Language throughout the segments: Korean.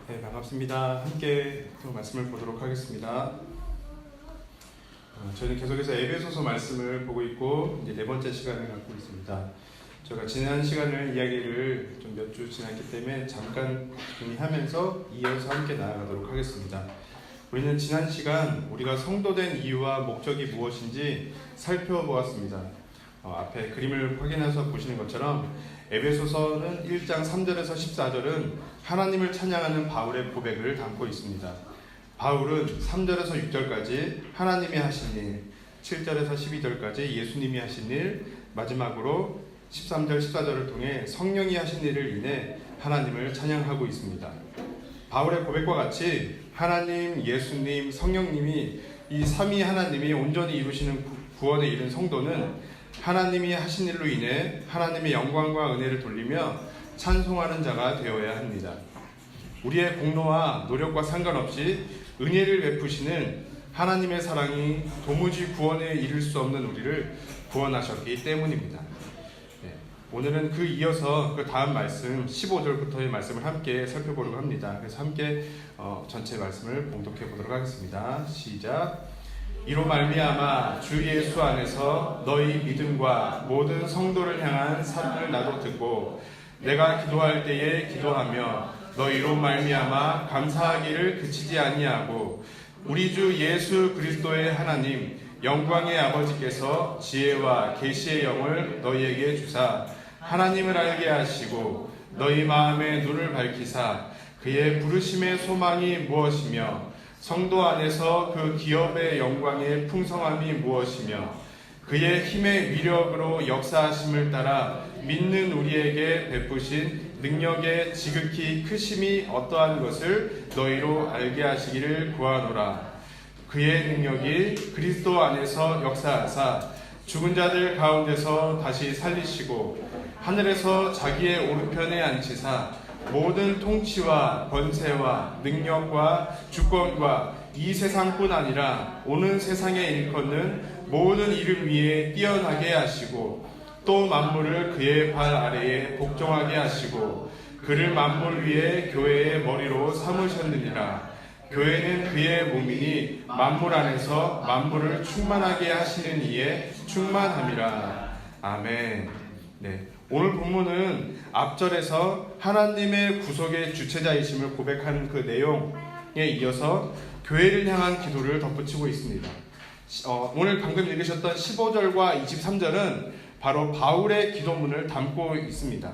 네, 반갑습니다. 함께 또 말씀을 보도록 하겠습니다. 저희는 계속해서 에베소서 말씀을 보고 있고 이제 네 번째 시간을 갖고 있습니다. 저희가 지난 시간을 이야기를 좀 몇 주 지났기 때문에 잠깐 정리하면서 이어서 함께 나아가도록 하겠습니다. 우리는 지난 시간 우리가 성도된 이유와 목적이 무엇인지 살펴보았습니다. 앞에 그림을 확인해서 보시는 것처럼 에베소서는 1장 3절에서 14절은 하나님을 찬양하는 바울의 고백을 담고 있습니다. 바울은 3절에서 6절까지 하나님이 하신 일, 7절에서 12절까지 예수님이 하신 일, 마지막으로 13절, 14절을 통해 성령이 하신 일을 인해 하나님을 찬양하고 있습니다. 바울의 고백과 같이 하나님, 예수님, 성령님이 이 삼위 하나님이 온전히 이루시는 구원에 이른 성도는 하나님이 하신 일로 인해 하나님의 영광과 은혜를 돌리며 찬송하는 자가 되어야 합니다. 우리의 공로와 노력과 상관없이 은혜를 베푸시는 하나님의 사랑이 도무지 구원에 이를 수 없는 우리를 구원하셨기 때문입니다. 오늘은 그 이어서 그 다음 말씀 15절부터의 말씀을 함께 살펴보려고 합니다. 그래서 함께 전체 말씀을 봉독해 보도록 하겠습니다. 시작. 이로 말미암아 주 예수 안에서 너희 믿음과 모든 성도를 향한 사랑을 나도 듣고 내가 기도할 때에 기도하며 너희로 말미암아 감사하기를 그치지 아니하고 우리 주 예수 그리스도의 하나님 영광의 아버지께서 지혜와 계시의 영을 너희에게 주사 하나님을 알게 하시고 너희 마음의 눈을 밝히사 그의 부르심의 소망이 무엇이며 성도 안에서 그 기업의 영광의 풍성함이 무엇이며 그의 힘의 위력으로 역사하심을 따라 믿는 우리에게 베푸신 능력의 지극히 크심이 어떠한 것을 너희로 알게 하시기를 구하노라. 그의 능력이 그리스도 안에서 역사하사 죽은 자들 가운데서 다시 살리시고 하늘에서 자기의 오른편에 앉히사 모든 통치와 권세와 능력과 주권과 이 세상뿐 아니라 오는 세상에 일컫는 모든 이름 위에 뛰어나게 하시고 또 만물을 그의 발 아래에 복종하게 하시고 그를 만물 위에 교회의 머리로 삼으셨느니라. 교회는 그의 몸이니 만물 안에서 만물을 충만하게 하시는 이에 충만함이라. 아멘. 네. 오늘 본문은 앞절에서 하나님의 구속의 주체자이심을 고백하는 그 내용에 이어서 교회를 향한 기도를 덧붙이고 있습니다. 오늘 방금 읽으셨던 15절과 23절은 바로 바울의 기도문을 담고 있습니다.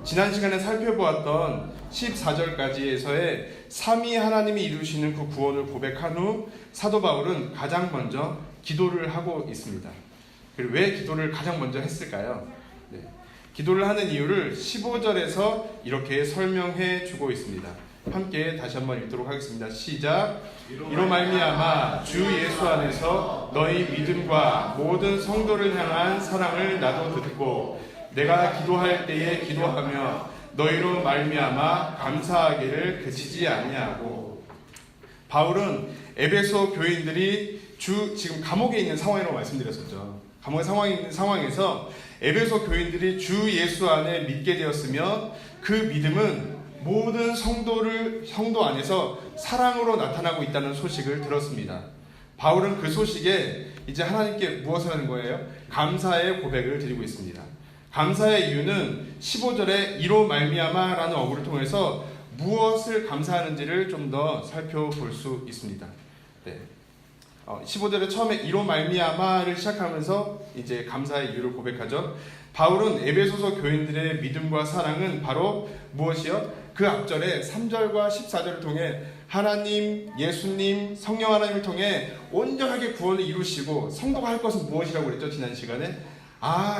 지난 시간에 살펴보았던 14절까지에서의 삼위 하나님이 이루시는 그 구원을 고백한 후 사도 바울은 가장 먼저 기도를 하고 있습니다. 그리고 왜 기도를 가장 먼저 했을까요? 네. 기도를 하는 이유를 15절에서 이렇게 설명해 주고 있습니다. 함께 다시 한번 읽도록 하겠습니다. 시작. 이로 말미암아 주 예수 안에서 너희 믿음과 모든 성도를 향한 사랑을 나도 듣고 내가 기도할 때에 기도하며 너희로 말미암아 감사하기를 그치지 아니하고. 바울은 에베소 교인들이 지금 감옥에 있는 상황이라고 말씀드렸었죠. 감옥에 있는 상황에서 에베소 교인들이 주 예수 안에 믿게 되었으며 그 믿음은 모든 성도 안에서 사랑으로 나타나고 있다는 소식을 들었습니다. 바울은 그 소식에 이제 하나님께 무엇을 하는 거예요? 감사의 고백을 드리고 있습니다. 감사의 이유는 15절에 이로 말미암아라는 어구를 통해서 무엇을 감사하는지를 좀 더 살펴볼 수 있습니다. 네. 15절에 처음에 이로 말미암아를 시작하면서 이제 감사의 이유를 고백하죠. 바울은 에베소서 교인들의 믿음과 사랑은 바로 무엇이요? 그 앞절에 3절과 14절을 통해 하나님, 예수님, 성령 하나님을 통해 온전하게 구원을 이루시고 성도가 할 것은 무엇이라고 그랬죠? 지난 시간에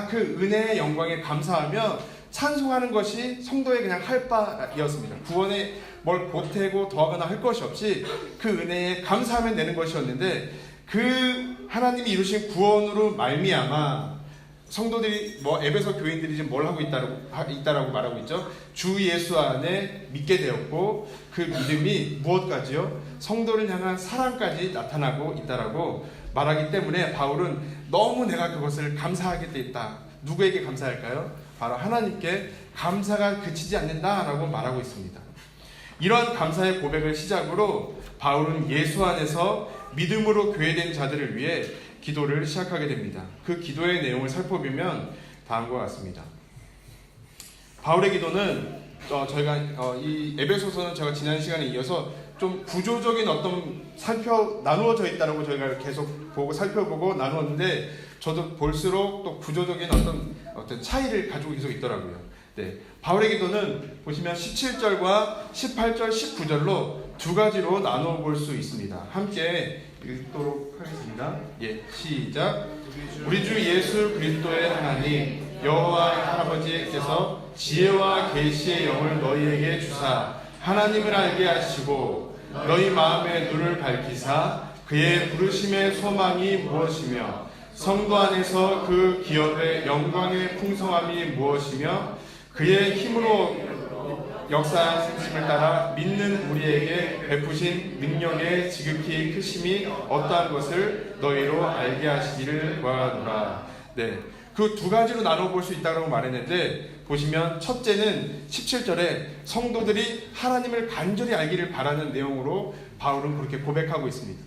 그 은혜의 영광에 감사하며 찬송하는 것이 성도의 그냥 할 바였습니다. 구원에 뭘 보태고 더하거나 할 것이 없이 그 은혜에 감사하면 되는 것이었는데 그 하나님이 이루신 구원으로 말미암아 성도들이 에베소 교인들이 지금 뭘 하고 있다라고 말하고 있죠. 주 예수 안에 믿게 되었고 그 믿음이 무엇까지요? 성도를 향한 사랑까지 나타나고 있다라고 말하기 때문에 바울은 너무 내가 그것을 감사하게 돼 있다. 누구에게 감사할까요? 바로 하나님께 감사가 그치지 않는다라고 말하고 있습니다. 이러한 감사의 고백을 시작으로 바울은 예수 안에서 믿음으로 교회된 자들을 위해 기도를 시작하게 됩니다. 그 기도의 내용을 살펴보면 다음과 같습니다. 바울의 기도는 저희가 이 에베소서는 제가 지난 시간에 이어서 좀 구조적인 어떤 나누어져 있다고 저희가 계속 보고 살펴보고 나누었는데, 저도 볼수록 또 구조적인 어떤 차이를 가지고 계속 있더라고요. 네, 바울의 기도는 보시면 17절과 18절, 19절로 두 가지로 나누어 볼 수 있습니다. 함께 읽도록 하겠습니다. 예, 시작. 우리 주 예수 그리스도의 하나님 여호와 할아버지께서 지혜와 계시의 영을 너희에게 주사 하나님을 알게 하시고 너희 마음의 눈을 밝히사 그의 부르심의 소망이 무엇이며 성도 안에서 그 기업의 영광의 풍성함이 무엇이며 그의 힘으로 역사하심을 따라 믿는 우리에게 베푸신 능력의 지극히 크심이 어떠한 것을 너희로 알게 하시기를 구하노라. 네, 그 두 가지로 나눠볼 수 있다고 말했는데, 보시면 첫째는 17절에 성도들이 하나님을 간절히 알기를 바라는 내용으로 바울은 그렇게 고백하고 있습니다.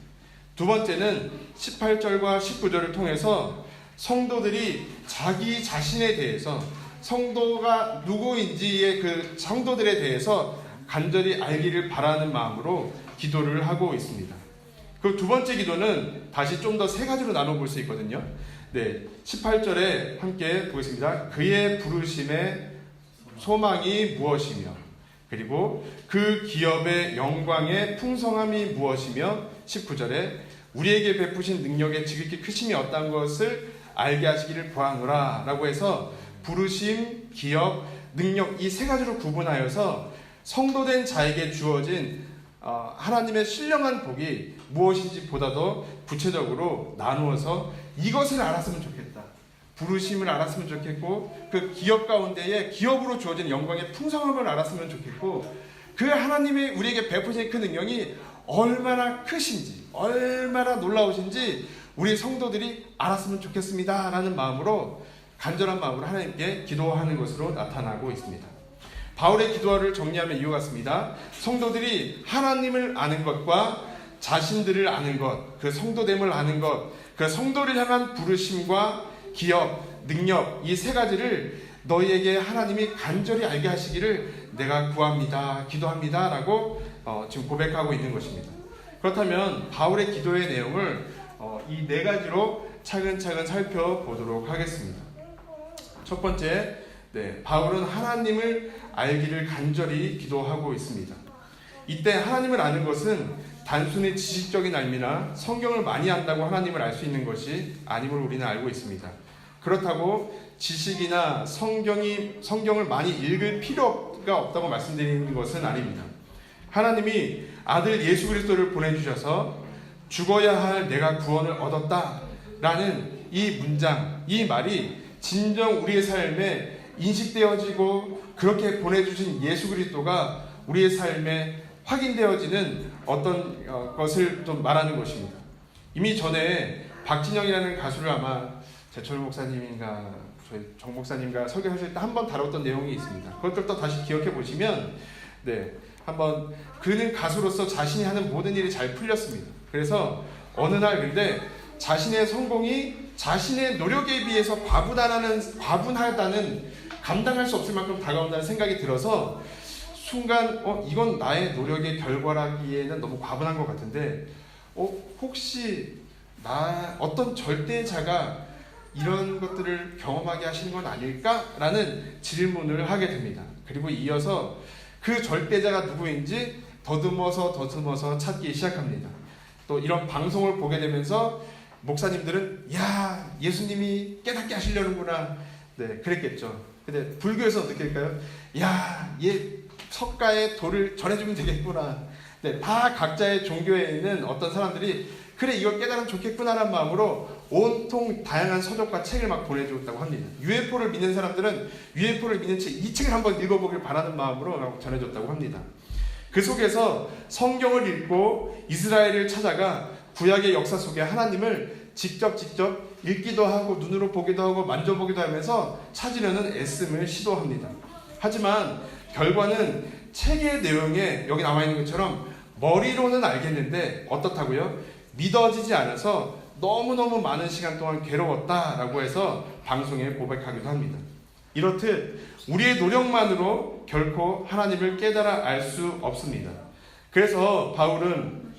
두 번째는 18절과 19절을 통해서 성도들이 자기 자신에 대해서, 성도가 누구인지의 그 성도들에 대해서 간절히 알기를 바라는 마음으로 기도를 하고 있습니다. 그 두 번째 기도는 다시 좀 더 세 가지로 나눠볼 수 있거든요. 네, 18절에 함께 보겠습니다. 그의 부르심의 소망이 무엇이며, 그리고 그 기업의 영광의 풍성함이 무엇이며, 19절에 우리에게 베푸신 능력의 지극히 크심이 어떤 것을 알게 하시기를 구하노라 라고 해서 부르심, 기업, 능력 이 세 가지로 구분하여서 성도된 자에게 주어진 하나님의 신령한 복이 무엇인지 보다 더 구체적으로 나누어서 이것을 알았으면 좋겠다. 부르심을 알았으면 좋겠고, 그 기업 가운데에 기업으로 주어진 영광의 풍성함을 알았으면 좋겠고, 그 하나님이 우리에게 베푸신 그 능력이 얼마나 크신지, 얼마나 놀라우신지 우리 성도들이 알았으면 좋겠습니다 라는 마음으로, 간절한 마음으로 하나님께 기도하는 것으로 나타나고 있습니다. 바울의 기도를 정리하면 이와 같습니다. 성도들이 하나님을 아는 것과 자신들을 아는 것, 그 성도됨을 아는 것, 그 성도를 향한 부르심과 기업, 능력 이 세 가지를 너희에게 하나님이 간절히 알게 하시기를 내가 구합니다, 기도합니다 라고 지금 고백하고 있는 것입니다. 그렇다면 바울의 기도의 내용을 이 네 가지로 차근차근 살펴보도록 하겠습니다. 첫 번째, 바울은 하나님을 알기를 간절히 기도하고 있습니다. 이때 하나님을 아는 것은 단순히 지식적인 알미나 성경을 많이 안다고 하나님을 알 수 있는 것이 아님을 우리는 알고 있습니다. 그렇다고 지식이나 성경을 많이 읽을 필요가 없다고 말씀드리는 것은 아닙니다. 하나님이 아들 예수 그리스도를 보내주셔서 죽어야 할 내가 구원을 얻었다라는 이 문장, 이 말이 진정 우리의 삶에 인식되어지고 그렇게 보내주신 예수 그리스도가 우리의 삶에 확인되어지는 어떤 것을 좀 말하는 것입니다. 이미 전에 박진영이라는 가수를 아마 제철 목사님인가 저희 정 목사님과 설교하실 때 한번 다뤘던 내용이 있습니다. 그것들도 다시 기억해 보시면 한번 그는 가수로서 자신이 하는 모든 일이 잘 풀렸습니다. 그래서 어느 날 근데 자신의 성공이 자신의 노력에 비해서 과분하다는 감당할 수 없을 만큼 다가온다는 생각이 들어서 순간 이건 나의 노력의 결과라기에는 너무 과분한 것 같은데 혹시 어떤 절대자가 이런 것들을 경험하게 하시는 건 아닐까라는 질문을 하게 됩니다. 그리고 이어서 그 절대자가 누구인지 더듬어서 찾기 시작합니다. 또 이런 방송을 보게 되면서 목사님들은 야, 예수님이 깨닫게 하시려는구나 그랬겠죠. 근데 불교에서 어떻게 할까요? 야, 얘 석가의 도를 전해주면 되겠구나. 다 각자의 종교에 있는 어떤 사람들이 그래 이걸 깨달으면 좋겠구나라는 마음으로 온통 다양한 서적과 책을 막 보내주었다고 합니다. UFO를 믿는 사람들은 UFO를 믿는 이 책을 한번 읽어보길 바라는 마음으로 전해줬다고 합니다. 그 속에서 성경을 읽고 이스라엘을 찾아가 구약의 역사 속에 하나님을 직접 읽기도 하고 눈으로 보기도 하고 만져보기도 하면서 찾으려는 애씀을 시도합니다. 하지만 결과는 책의 내용에 여기 나와 있는 것처럼 머리로는 알겠는데 어떻다고요? 믿어지지 않아서 너무너무 많은 시간 동안 괴로웠다라고 해서 방송에 고백하기도 합니다. 이렇듯 우리의 노력만으로 결코 하나님을 깨달아 알 수 없습니다. 그래서 바울은,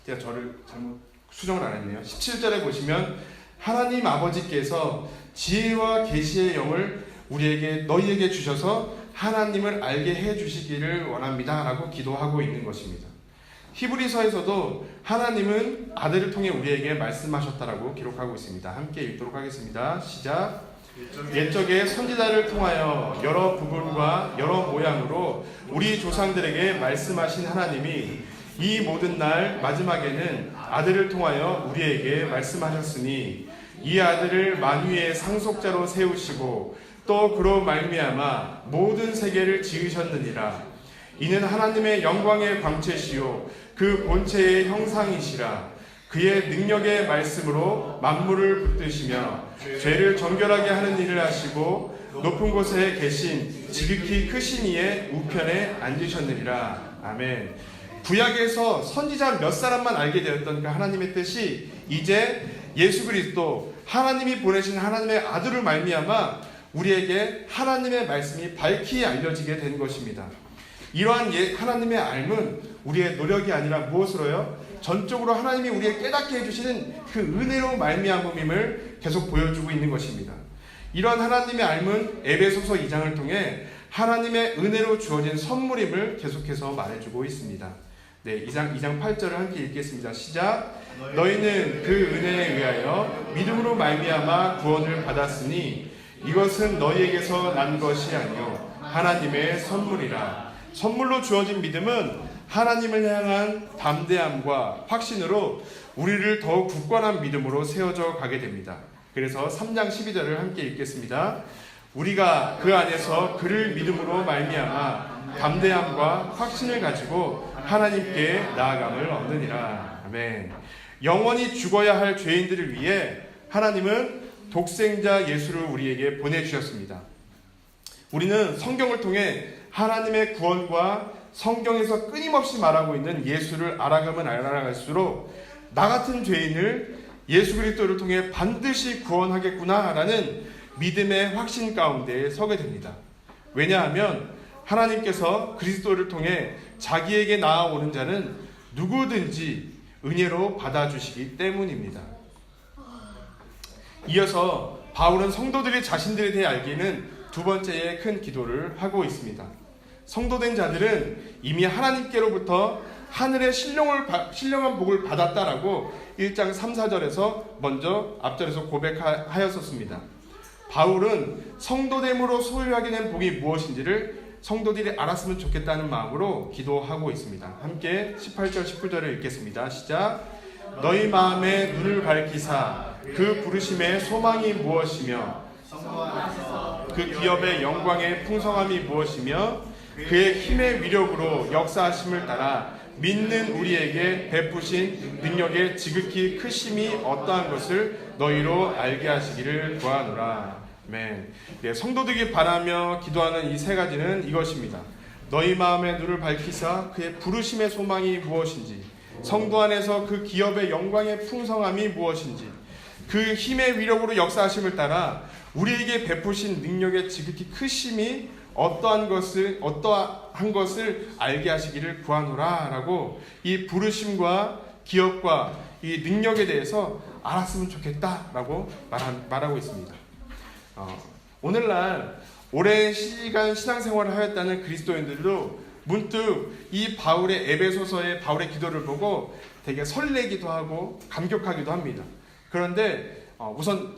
제가 저를 잘못 수정을 안 했네요. 17절에 보시면 하나님 아버지께서 지혜와 계시의 영을 너희에게 주셔서 하나님을 알게 해주시기를 원합니다 라고 기도하고 있는 것입니다. 히브리서에서도 하나님은 아들을 통해 우리에게 말씀하셨다라고 기록하고 있습니다. 함께 읽도록 하겠습니다. 시작. 옛적에 선지자를 통하여 여러 부분과 여러 모양으로 우리 조상들에게 말씀하신 하나님이 이 모든 날 마지막에는 아들을 통하여 우리에게 말씀하셨으니 이 아들을 만유의 상속자로 세우시고 또 그로 말미암아 모든 세계를 지으셨느니라. 이는 하나님의 영광의 광채시요 그 본체의 형상이시라. 그의 능력의 말씀으로 만물을 붙드시며 죄를 정결하게 하는 일을 하시고 높은 곳에 계신 지극히 크신 이의 우편에 앉으셨느니라. 아멘. 구약에서 선지자 몇 사람만 알게 되었던 그 하나님의 뜻이 이제 예수 그리스도 하나님이 보내신 하나님의 아들을 말미암아 우리에게 하나님의 말씀이 밝히 알려지게 된 것입니다. 이러한 하나님의 알은 우리의 노력이 아니라 무엇으로요? 전적으로 하나님이 우리에게 깨닫게 해주시는 그 은혜로 말미암음임을 계속 보여주고 있는 것입니다. 이러한 하나님의 알은 에베소서 2장을 통해 하나님의 은혜로 주어진 선물임을 계속해서 말해주고 있습니다. 네, 2장 8절을 함께 읽겠습니다. 시작. 너희는 그 은혜에 의하여 믿음으로 말미암아 구원을 받았으니 이것은 너희에게서 난 것이 아니요 하나님의 선물이라. 선물로 주어진 믿음은 하나님을 향한 담대함과 확신으로 우리를 더욱 굳건한 믿음으로 세워져 가게 됩니다. 그래서 3장 12절을 함께 읽겠습니다. 우리가 그 안에서 그를 믿음으로 말미암아 담대함과 확신을 가지고 하나님께 나아감을 얻느니라. 아멘. 영원히 죽어야 할 죄인들을 위해 하나님은 독생자 예수를 우리에게 보내주셨습니다. 우리는 성경을 통해 하나님의 구원과 성경에서 끊임없이 말하고 있는 예수를 알아가면 알아갈수록 나 같은 죄인을 예수 그리스도를 통해 반드시 구원하겠구나라는 믿음의 확신 가운데 서게 됩니다. 왜냐하면 하나님께서 그리스도를 통해 자기에게 나아오는 자는 누구든지 은혜로 받아주시기 때문입니다. 이어서 바울은 성도들이 자신들에 대해 알기는 두 번째의 큰 기도를 하고 있습니다. 성도된 자들은 이미 하나님께로부터 하늘의 신령한 복을 받았다라고 1장 3, 4절에서 먼저 앞절에서 고백하였었습니다. 바울은 성도됨으로 소유하게 된 복이 무엇인지를 성도들이 알았으면 좋겠다는 마음으로 기도하고 있습니다. 함께 18절 19절을 읽겠습니다. 시작. 너희 마음에 눈을 밝히사 그 부르심의 소망이 무엇이며 그 기업의 영광의 풍성함이 무엇이며 그의 힘의 위력으로 역사하심을 따라 믿는 우리에게 베푸신 능력의 지극히 크심이 어떠한 것을 너희로 알게 하시기를 구하노라. 아멘. 네, 성도들이 바라며 기도하는 이 세 가지는 이것입니다. 너희 마음의 눈을 밝히사 그의 부르심의 소망이 무엇인지, 성도 안에서 그 기업의 영광의 풍성함이 무엇인지, 그 힘의 위력으로 역사하심을 따라 우리에게 베푸신 능력의 지극히 크심이 어떠한 것을 알게 하시기를 구하노라 라고 이 부르심과 기업과 이 능력에 대해서 알았으면 좋겠다라고 말하고 있습니다. 오늘날 오랜 시간 신앙생활을 하였다는 그리스도인들도 문득 이 바울의 에베소서의 바울의 기도를 보고 되게 설레기도 하고 감격하기도 합니다. 그런데 우선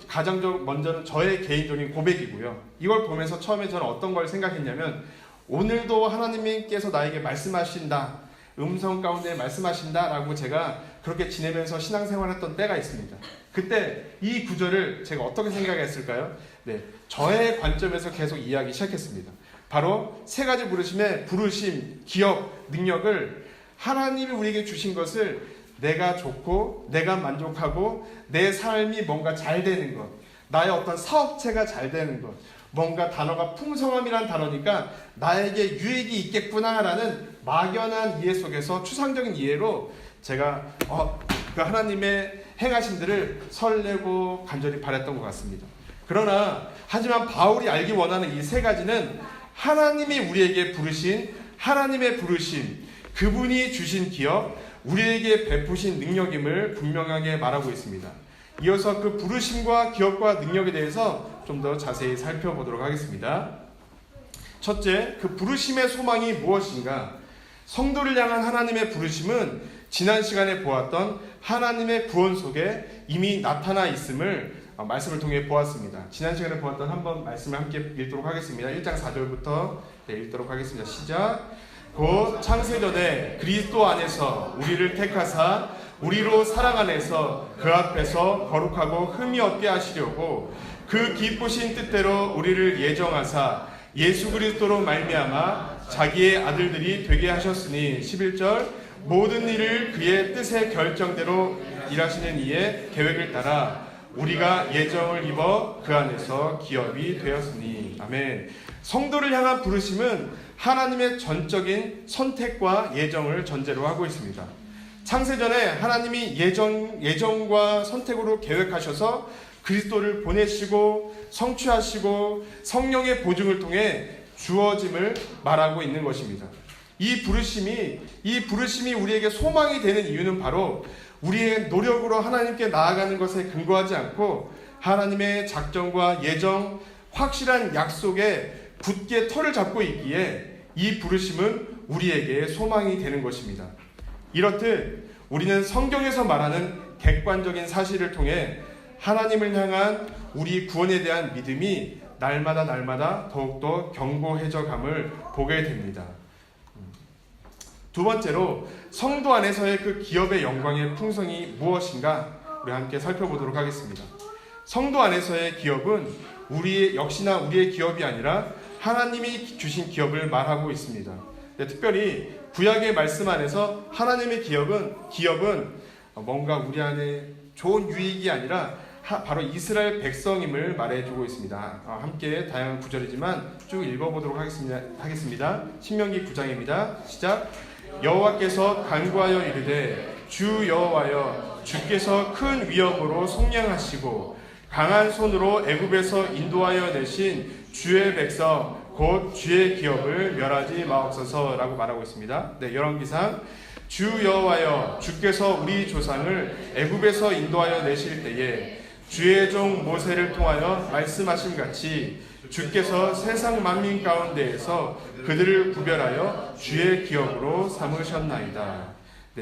먼저는 저의 개인적인 고백이고요. 이걸 보면서 처음에 저는 어떤 걸 생각했냐면 오늘도 하나님께서 나에게 말씀하신다, 음성 가운데 말씀하신다 라고 제가 그렇게 지내면서 신앙생활했던 때가 있습니다. 그때 이 구절을 제가 어떻게 생각했을까요? 네, 저의 관점에서 계속 이해하기 시작했습니다. 바로 세 가지 부르심, 기업, 능력을 하나님이 우리에게 주신 것을 내가 좋고 내가 만족하고 내 삶이 뭔가 잘 되는 것, 나의 어떤 사업체가 잘 되는 것, 뭔가 단어가 풍성함이란 단어니까 나에게 유익이 있겠구나라는 막연한 이해 속에서 추상적인 이해로 제가 그 하나님의 행하심들을 설레고 간절히 바랬던 것 같습니다. 그러나 하지만 바울이 알기 원하는 이 세 가지는 하나님이 우리에게 부르신 하나님의 부르심, 그분이 주신 기업, 우리에게 베푸신 능력임을 분명하게 말하고 있습니다. 이어서 그 부르심과 기업과 능력에 대해서 좀 더 자세히 살펴보도록 하겠습니다. 첫째, 그 부르심의 소망이 무엇인가? 성도를 향한 하나님의 부르심은 지난 시간에 보았던 하나님의 구원 속에 이미 나타나 있음을 말씀을 통해 보았습니다. 지난 시간에 보았던 한번 말씀을 함께 읽도록 하겠습니다. 1장 4절부터 읽도록 하겠습니다. 시작. 곧 창세전에 그리스도 안에서 우리를 택하사 우리로 사랑 안에서 그 앞에서 거룩하고 흠이 없게 하시려고 그 기쁘신 뜻대로 우리를 예정하사 예수 그리스도로 말미암아 자기의 아들들이 되게 하셨으니 11절 모든 일을 그의 뜻의 결정대로 일하시는 이의 계획을 따라 우리가 예정을 입어 그 안에서 기업이 되었으니. 아멘. 성도를 향한 부르심은 하나님의 전적인 선택과 예정을 전제로 하고 있습니다. 창세전에 하나님이 예정과 선택으로 계획하셔서 그리스도를 보내시고 성취하시고 성령의 보증을 통해 주어짐을 말하고 있는 것입니다. 이 부르심이 우리에게 소망이 되는 이유는 바로 우리의 노력으로 하나님께 나아가는 것에 근거하지 않고 하나님의 작정과 예정, 확실한 약속에 굳게 터를 잡고 있기에 이 부르심은 우리에게 소망이 되는 것입니다. 이렇듯 우리는 성경에서 말하는 객관적인 사실을 통해 하나님을 향한 우리 구원에 대한 믿음이 날마다 더욱더 견고해져 감을 보게 됩니다. 두 번째로 성도 안에서의 그 기업의 영광의 풍성이 무엇인가 우리 함께 살펴보도록 하겠습니다. 성도 안에서의 기업은 역시나 우리의 기업이 아니라 하나님이 주신 기업을 말하고 있습니다. 특별히 구약의 말씀 안에서 하나님의 기업은 뭔가 우리 안에 좋은 유익이 아니라 바로 이스라엘 백성임을 말해주고 있습니다. 함께 다양한 구절이지만 쭉 읽어보도록 하겠습니다. 신명기 9장입니다. 시작. 여호와께서 간구하여 이르되 주 여호와여 주께서 큰 위엄으로 속량하시고 강한 손으로 애굽에서 인도하여 내신 주의 백성 곧 주의 기업을 멸하지 마옵소서라고 말하고 있습니다. 열왕기상 주 여호와여 주께서 우리 조상을 애굽에서 인도하여 내실 때에 주의 종 모세를 통하여 말씀하신 같이 주께서 세상 만민 가운데에서 그들을 구별하여 주의 기업으로 삼으셨나이다.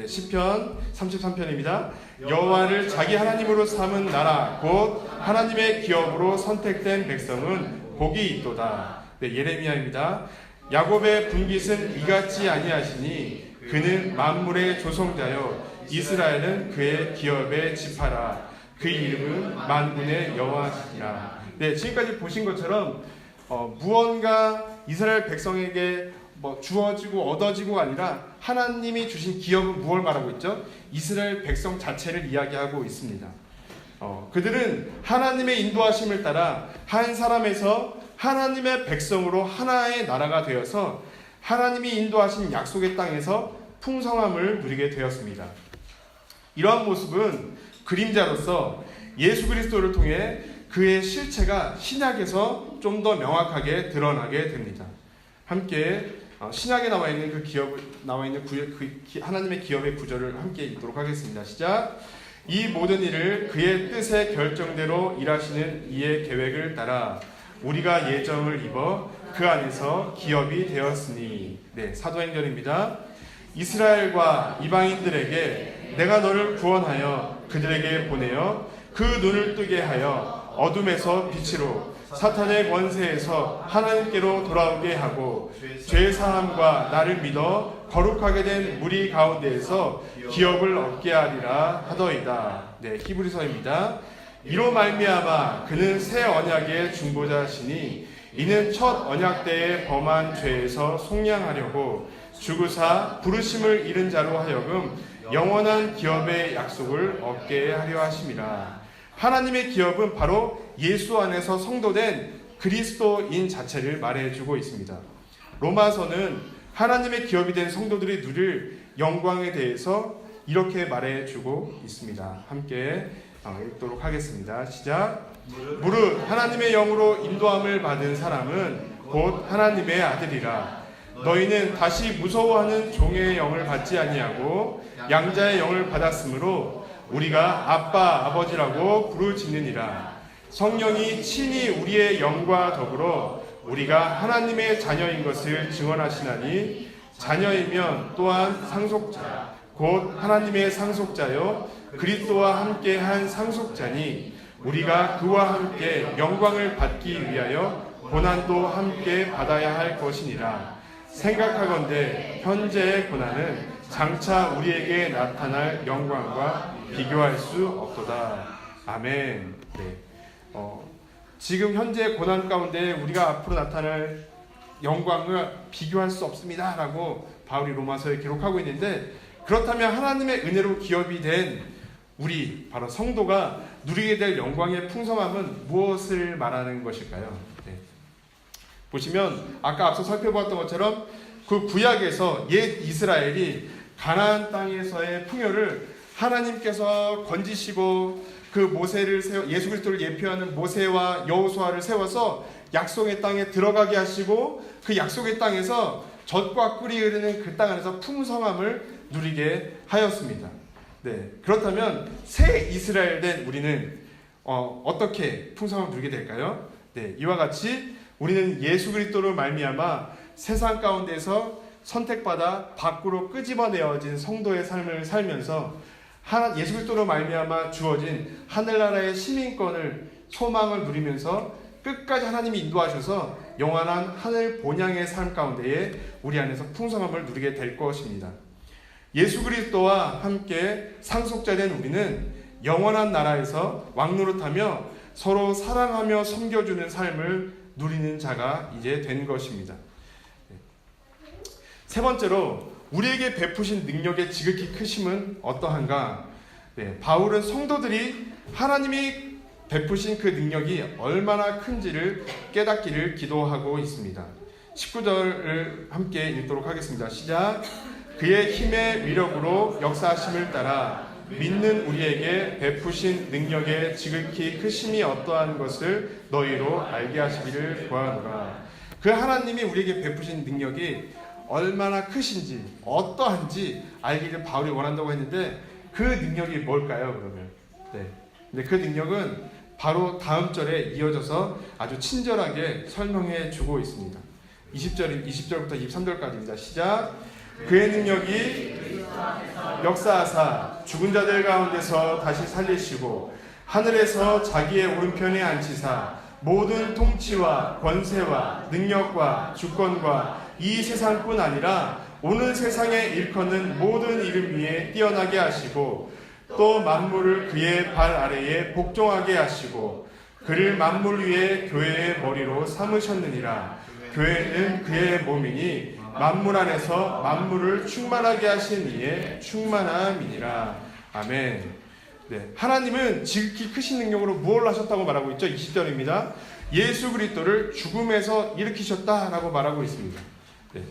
시편 33편입니다. 여호와를 자기 하나님으로 삼은 나라 곧 하나님의 기업으로 선택된 백성은 복이 있도다. 예레미야입니다. 야곱의 분깃은 이같지 아니하시니 그는 만물의 조성자여 이스라엘은 그의 기업의 지파라. 그 이름은 만군의 여호와시니라. 지금까지 보신 것처럼 무언가 이스라엘 백성에게 주어지고 얻어지고 아니라 하나님이 주신 기업은 무엇을 말하고 있죠? 이스라엘 백성 자체를 이야기하고 있습니다. 그들은 하나님의 인도하심을 따라 한 사람에서 하나님의 백성으로 하나의 나라가 되어서 하나님이 인도하신 약속의 땅에서 풍성함을 누리게 되었습니다. 이러한 모습은 그림자로서 예수 그리스도를 통해 그의 실체가 신약에서 좀 더 명확하게 드러나게 됩니다. 함께 신약에 나와 있는 하나님의 기업의 구절을 함께 읽도록 하겠습니다. 시작. 이 모든 일을 그의 뜻의 결정대로 일하시는 이의 계획을 따라 우리가 예정을 입어 그 안에서 기업이 되었으니. 사도행전입니다. 이스라엘과 이방인들에게 내가 너를 구원하여 그들에게 보내어 그 눈을 뜨게 하여 어둠에서 빛으로 사탄의 권세에서 하나님께로 돌아오게 하고 죄사함과 나를 믿어 거룩하게 된 무리 가운데에서 기업을 얻게 하리라 하더이다. 히브리서입니다. 이로 말미암아 그는 새 언약의 중보자시니 이는 첫 언약 때에 범한 죄에서 속량하려고 죽으사 부르심을 잃은 자로 하여금 영원한 기업의 약속을 얻게 하려 하심이라. 하나님의 기업은 바로 예수 안에서 성도된 그리스도인 자체를 말해주고 있습니다. 로마서는 하나님의 기업이 된 성도들이 누릴 영광에 대해서 이렇게 말해주고 있습니다. 함께 읽도록 하겠습니다. 시작. 무릇 하나님의 영으로 인도함을 받은 사람은 곧 하나님의 아들이라. 너희는 다시 무서워하는 종의 영을 받지 아니하고 양자의 영을 받았으므로 우리가 아빠 아버지라고 부르짖느니라. 성령이 친히 우리의 영과 더불어 우리가 하나님의 자녀인 것을 증언하시나니 자녀이면 또한 상속자 곧 하나님의 상속자요 그리스도와 함께한 상속자니 우리가 그와 함께 영광을 받기 위하여 고난도 함께 받아야 할 것이니라. 생각하건대 현재의 고난은 장차 우리에게 나타날 영광과 비교할 수 없도다. 아멘. 네. 지금 현재 고난 가운데 우리가 앞으로 나타날 영광을 비교할 수 없습니다 라고 바울이 로마서에 기록하고 있는데, 그렇다면 하나님의 은혜로 기업이 된 우리 바로 성도가 누리게 될 영광의 풍성함은 무엇을 말하는 것일까요? 네. 보시면 아까 앞서 살펴보았던 것처럼 그 구약에서 옛 이스라엘이 가나안 땅에서의 풍요를 하나님께서 건지시고 그 모세를 예수 그리스도를 예표하는 모세와 여호수아를 세워서 약속의 땅에 들어가게 하시고 그 약속의 땅에서 젖과 꿀이 흐르는 그 땅 안에서 풍성함을 누리게 하였습니다. 네, 그렇다면 새 이스라엘 된 우리는 어떻게 풍성함을 누리게 될까요? 네, 이와 같이 우리는 예수 그리스도로 말미암아 세상 가운데서 선택받아 밖으로 끄집어내어진 성도의 삶을 살면서 예수 그리스도로 말미암아 주어진 하늘나라의 시민권을 소망을 누리면서 끝까지 하나님이 인도하셔서 영원한 하늘 본향의 삶 가운데에 우리 안에서 풍성함을 누리게 될 것입니다. 예수 그리스도와 함께 상속자된 우리는 영원한 나라에서 왕노릇하며 서로 사랑하며 섬겨주는 삶을 누리는 자가 이제 된 것입니다. 세 번째로 우리에게 베푸신 능력의 지극히 크심은 어떠한가? 네, 바울은 성도들이 하나님이 베푸신 그 능력이 얼마나 큰지를 깨닫기를 기도하고 있습니다. 19절을 함께 읽도록 하겠습니다. 시작. 그의 힘의 위력으로 역사하심을 따라 믿는 우리에게 베푸신 능력의 지극히 크심이 어떠한 것을 너희로 알게 하시기를 구하노라. 그 하나님이 우리에게 베푸신 능력이 얼마나 크신지 어떠한지 알기를 바울이 원한다고 했는데, 그 능력이 뭘까요? 그러면 근데 그 능력은 바로 다음 절에 이어져서 아주 친절하게 설명해 주고 있습니다. 20절부터 23절까지입니다. 시작. 그의 능력이 역사하사 죽은 자들 가운데서 다시 살리시고 하늘에서 자기의 오른편에 앉히사 모든 통치와 권세와 능력과 주권과 이 세상뿐 아니라 오는 세상에 일컫는 모든 이름 위에 뛰어나게 하시고 또 만물을 그의 발 아래에 복종하게 하시고 그를 만물 위에 교회의 머리로 삼으셨느니라. 교회는 그의 몸이니 만물 안에서 만물을 충만하게 하신 이의 충만함이니라. 아멘. 네, 하나님은 지극히 크신 능력으로 무엇을 하셨다고 말하고 있죠? 20절입니다. 예수 그리스도를 죽음에서 일으키셨다라고 말하고 있습니다. 네.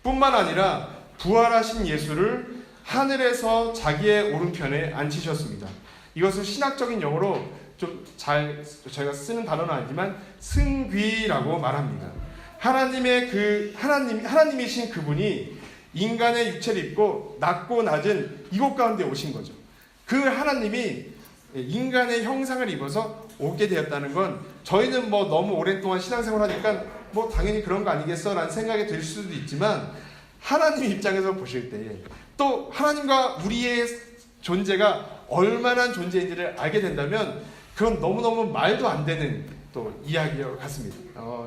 뿐만 아니라 부활하신 예수를 하늘에서 자기의 오른편에 앉히셨습니다. 이것을 신학적인 용어로 좀 저희가 쓰는 단어는 아니지만 승귀라고 말합니다. 하나님이신 그분이 인간의 육체를 입고 낮고 낮은 이곳 가운데 오신 거죠. 그 하나님이 인간의 형상을 입어서 오게 되었다는 건 저희는 너무 오랜 동안 신앙생활 하니까 당연히 그런 거 아니겠어 라는 생각이 들 수도 있지만, 하나님 입장에서 보실 때 또 하나님과 우리의 존재가 얼마나 존재인지를 알게 된다면 그건 너무너무 말도 안 되는 또 이야기 같습니다.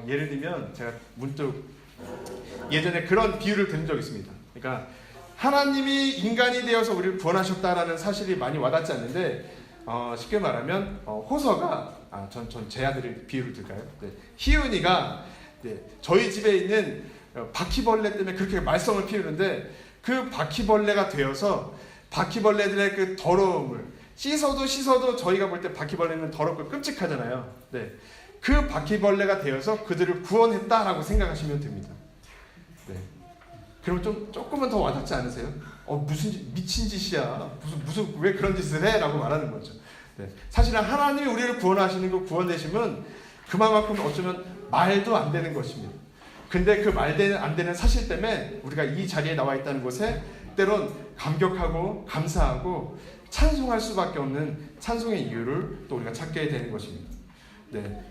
예를 들면 제가 문득 예전에 그런 비유를 들은 적이 있습니다. 그러니까 하나님이 인간이 되어서 우리를 구원하셨다라는 사실이 많이 와닿지 않는데, 쉽게 말하면 호서가 전 제 아들의 비유를 들까요? 네. 희은이가 저희 집에 있는 바퀴벌레 때문에 그렇게 말썽을 피우는데, 그 바퀴벌레가 되어서 바퀴벌레들의 그 더러움을 씻어도 저희가 볼 때 바퀴벌레는 더럽고 끔찍하잖아요. 네. 그 바퀴벌레가 되어서 그들을 구원했다라고 생각하시면 됩니다. 네. 그럼 조금은 더 와닿지 않으세요? 무슨 미친 짓이야. 무슨 왜 그런 짓을 해? 라고 말하는 거죠. 네. 사실은 하나님이 우리를 구원하시는 거 구원되시면 그만큼 어쩌면 말도 안 되는 것입니다. 근데 그 말도 안 되는 사실 때문에 우리가 이 자리에 나와 있다는 것에 때론 감격하고 감사하고 찬송할 수밖에 없는 찬송의 이유를 또 우리가 찾게 되는 것입니다. 네.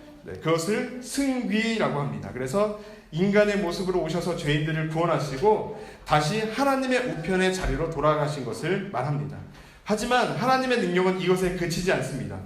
그것을 승귀라고 합니다. 그래서 인간의 모습으로 오셔서 죄인들을 구원하시고 다시 하나님의 우편의 자리로 돌아가신 것을 말합니다. 하지만 하나님의 능력은 이것에 그치지 않습니다.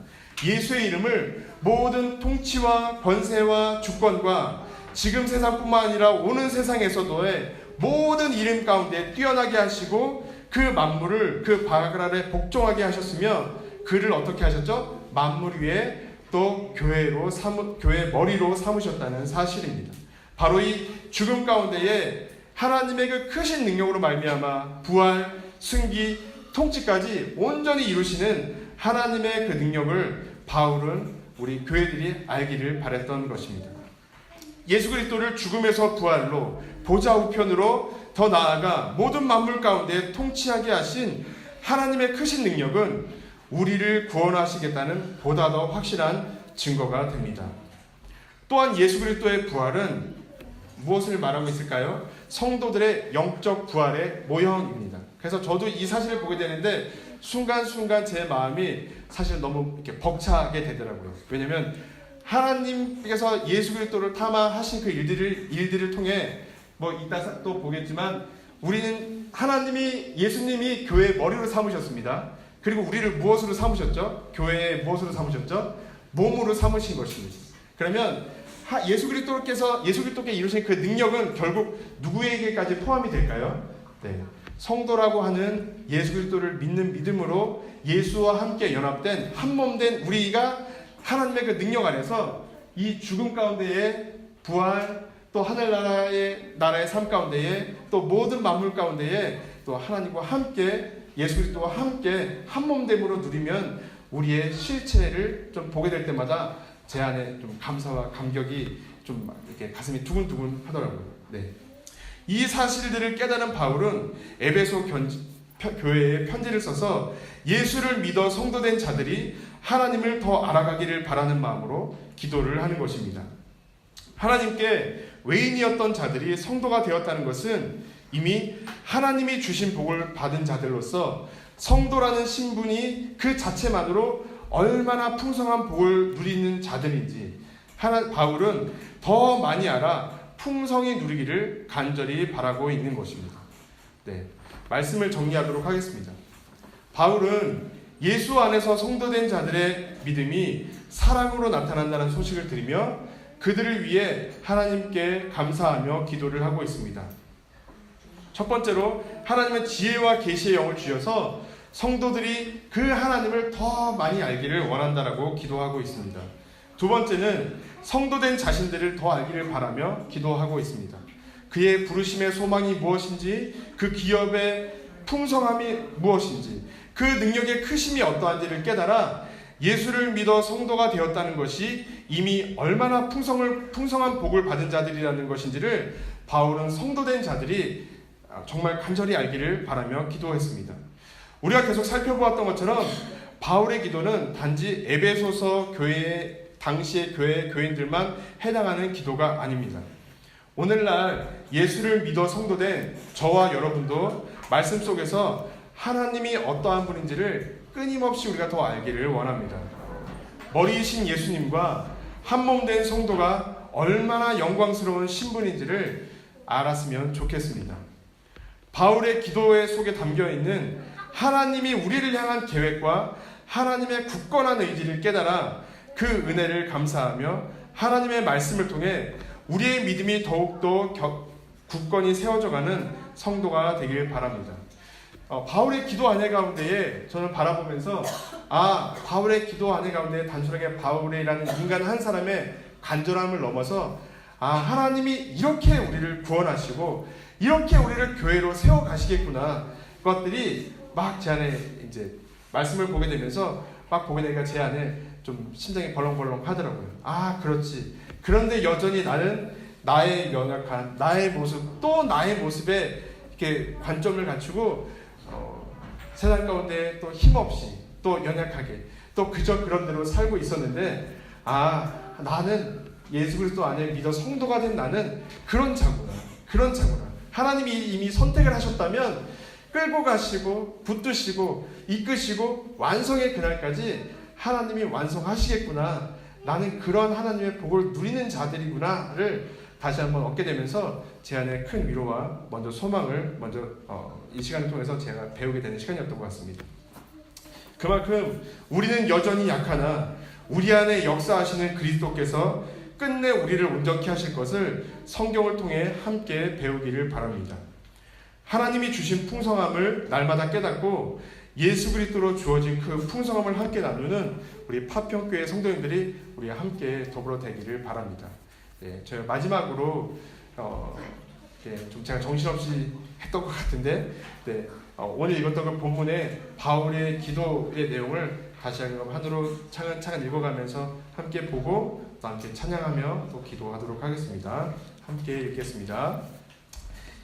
예수의 이름을 모든 통치와 권세와 주권과 지금 세상뿐만 아니라 오는 세상에서도의 모든 이름 가운데 뛰어나게 하시고 그 만물을 그 바글 아래 복종하게 하셨으며 그를 어떻게 하셨죠? 만물 위에 또 교회의 머리로 삼으셨다는 사실입니다. 바로 이 죽음 가운데에 하나님의 그 크신 능력으로 말미암아 부활, 승기, 통치까지 온전히 이루시는 하나님의 그 능력을 바울은 우리 교회들이 알기를 바랬던 것입니다. 예수 그리스도를 죽음에서 부활로 보좌 우편으로 더 나아가 모든 만물 가운데 통치하게 하신 하나님의 크신 능력은 우리를 구원하시겠다는 보다 더 확실한 증거가 됩니다. 또한 예수 그리스도의 부활은 무엇을 말하고 있을까요? 성도들의 영적 부활의 모형입니다. 그래서 저도 이 사실을 보게 되는데 순간순간 제 마음이 사실 너무 이렇게 벅차게 되더라고요. 왜냐하면 하나님께서 예수 그리스도를 탐하신 그 일들을 통해 이따 또 보겠지만 우리는 예수님이 교회의 머리로 삼으셨습니다. 그리고 우리를 무엇으로 삼으셨죠? 교회의 무엇으로 삼으셨죠? 몸으로 삼으신 것입니다. 그러면 예수 그리스도께 이루신 그 능력은 결국 누구에게까지 포함이 될까요? 네. 성도라고 하는 예수 그리스도를 믿는 믿음으로 예수와 함께 연합된 한몸된 우리가 하나님의 그 능력 안에서 이 죽음 가운데에 부활, 또 하늘나라의 삶 가운데에 또 모든 만물 가운데에 또 하나님과 함께 예수 그리스도와 함께 한몸됨으로 누리면 우리의 실체를 좀 보게 될 때마다 제 안에 좀 감사와 감격이 좀 이렇게 가슴이 두근두근 하더라고요. 네. 이 사실들을 깨달은 바울은 에베소 교회에 편지를 써서 예수를 믿어 성도된 자들이 하나님을 더 알아가기를 바라는 마음으로 기도를 하는 것입니다. 하나님께 외인이었던 자들이 성도가 되었다는 것은 이미 하나님이 주신 복을 받은 자들로서 성도라는 신분이 그 자체만으로 얼마나 풍성한 복을 누리는 자들인지 바울은 더 많이 알아 풍성히 누리기를 간절히 바라고 있는 것입니다. 네, 말씀을 정리하도록 하겠습니다. 바울은 예수 안에서 성도된 자들의 믿음이 사랑으로 나타난다는 소식을 들으며 그들을 위해 하나님께 감사하며 기도를 하고 있습니다. 첫 번째로 하나님은 지혜와 계시의 영을 주셔서 성도들이 그 하나님을 더 많이 알기를 원한다라고 기도하고 있습니다. 두 번째는 성도된 자신들을 더 알기를 바라며 기도하고 있습니다. 그의 부르심의 소망이 무엇인지, 그 기업의 풍성함이 무엇인지, 그 능력의 크심이 어떠한지를 깨달아 예수를 믿어 성도가 되었다는 것이 이미 얼마나 풍성한 복을 받은 자들이라는 것인지를 바울은 성도된 자들이 정말 간절히 알기를 바라며 기도했습니다. 우리가 계속 살펴보았던 것처럼 바울의 기도는 단지 에베소서 당시의 교인들만 해당하는 기도가 아닙니다. 오늘날 예수를 믿어 성도된 저와 여러분도 말씀 속에서 하나님이 어떠한 분인지를 끊임없이 우리가 더 알기를 원합니다. 머리이신 예수님과 한몸된 성도가 얼마나 영광스러운 신분인지를 알았으면 좋겠습니다. 바울의 기도의 속에 담겨있는 하나님이 우리를 향한 계획과 하나님의 굳건한 의지를 깨달아 그 은혜를 감사하며 하나님의 말씀을 통해 우리의 믿음이 더욱더 굳건히 세워져가는 성도가 되길 바랍니다. 바울의 기도 안에 가운데에 저는 바라보면서 바울의 기도 안에 가운데 단순하게 바울이라는 인간 한 사람의 간절함을 넘어서 하나님이 이렇게 우리를 구원하시고 이렇게 우리를 교회로 세워가시겠구나, 그것들이 막 제 안에 이제 말씀을 보게 되면서 막 보게 되니까 제 안에 좀 심장이 벌렁벌렁 하더라고요. 아, 그렇지. 그런데 여전히 나는 나의 연약한 나의 모습, 또 나의 모습에 이렇게 관점을 갖추고 세상 가운데 또 힘없이, 또 연약하게, 또 그저 그런 대로 살고 있었는데, 아, 나는 예수 그리스도 안에 믿어 성도가 된 나는 그런 자구나. 하나님이 이미 선택을 하셨다면 끌고 가시고 붙드시고 이끄시고 완성의 그날까지 하나님이 완성하시겠구나. 나는 그런 하나님의 복을 누리는 자들이구나를 다시 한번 얻게 되면서 제 안에 큰 위로와 먼저 소망을 이 시간을 통해서 제가 배우게 되는 시간이었던 것 같습니다. 그만큼 우리는 여전히 약하나 우리 안에 역사하시는 그리스도께서 끝내 우리를 온전케 하실 것을 성경을 통해 함께 배우기를 바랍니다. 하나님이 주신 풍성함을 날마다 깨닫고 예수 그리스도로 주어진 그 풍성함을 함께 나누는 우리 파평교회 성도님들이 우리 함께 더불어 되기를 바랍니다. 네, 저희 마지막으로 좀 제가 정신없이 했던 것 같은데, 네, 오늘 읽었던 그 본문의 바울의 기도의 내용을 다시 한번 하나로 차근차근 읽어가면서 함께 보고 또 함께 찬양하며 또 기도하도록 하겠습니다. 함께 읽겠습니다.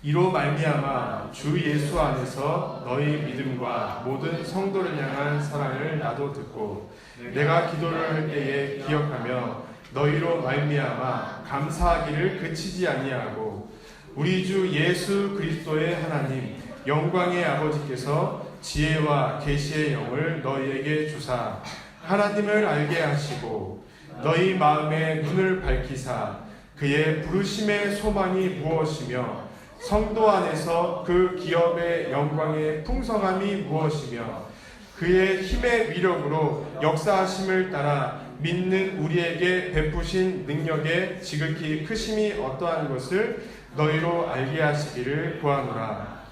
이로 말미암아 주 예수 안에서 너희 믿음과 모든 성도를 향한 사랑을 나도 듣고 내가 기도를 할 때에 기억하며 너희로 말미암아 감사하기를 그치지 아니하고 우리 주 예수 그리스도의 하나님 영광의 아버지께서 지혜와 계시의 영을 너희에게 주사 하나님을 알게 하시고 너희 마음의 눈을 밝히사 그의 부르심의 소망이 무엇이며 성도 안에서 그 기업의 영광의 풍성함이 무엇이며 그의 힘의 위력으로 역사하심을 따라 믿는 우리에게 베푸신 능력의 지극히 크심이 어떠한 것을 너희로 알게 하시기를 구하노라.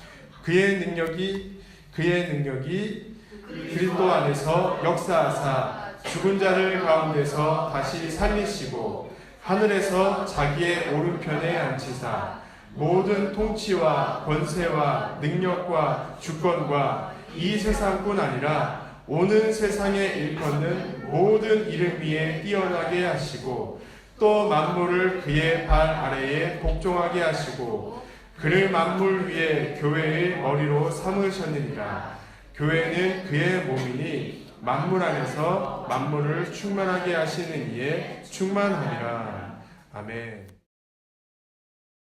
그의 능력이 그리스도 안에서 역사하사 죽은 자를 가운데서 다시 살리시고 하늘에서 자기의 오른편에 앉히사 모든 통치와 권세와 능력과 주권과 이 세상뿐 아니라 오는 세상에 일컫는 모든 이름 위에 뛰어나게 하시고 또 만물을 그의 발 아래에 복종하게 하시고 그를 만물 위에 교회의 머리로 삼으셨느니라. 교회는 그의 몸이니 만물 안에서 만물을 충만하게 하시는 이에 충만하리라. 아멘.